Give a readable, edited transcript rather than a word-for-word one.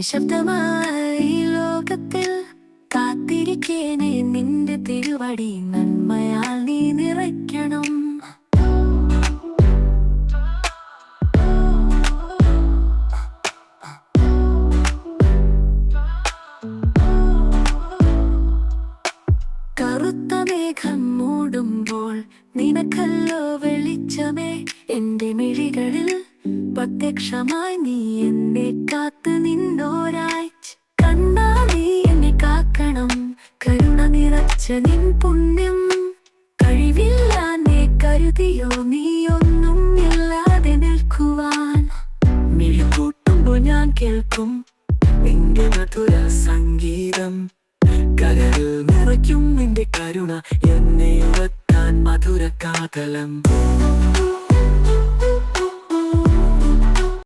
നിശബ്ദമായി ലോകത്തിൽ കാത്തിരിക്കേനെ നിന്റെ തിരുവടി നന്മയാൽ നീ നിറയ്ക്കണം. കറുത്ത മേഘം മൂടുമ്പോൾ നിനക്കല്ലോ വെളിച്ചമേ, എന്റെ മിഴികളിൽ പ്രത്യക്ഷമായി നീ എന്നെ കാത്ത് നിന്നോരായി. കണ്ണാ നീ എന്നെ കാക്കണം, കരുണ നിറച്ച നിൻ പുണ്യം. കഴിവില്ലാതെ കരുതിയോ നീയൊന്നും ഇല്ലാതെ നിൽക്കുവാൻ. മിഴികൂട്ടുമ്പോൾ ഞാൻ കേൾക്കും നിന്റെ മധുര സംഗീതം. കരളിൽ നിറയ്ക്കും നിന്റെ കരുണ, എന്നെ ഉയർത്താൻ മധുര കാതലം.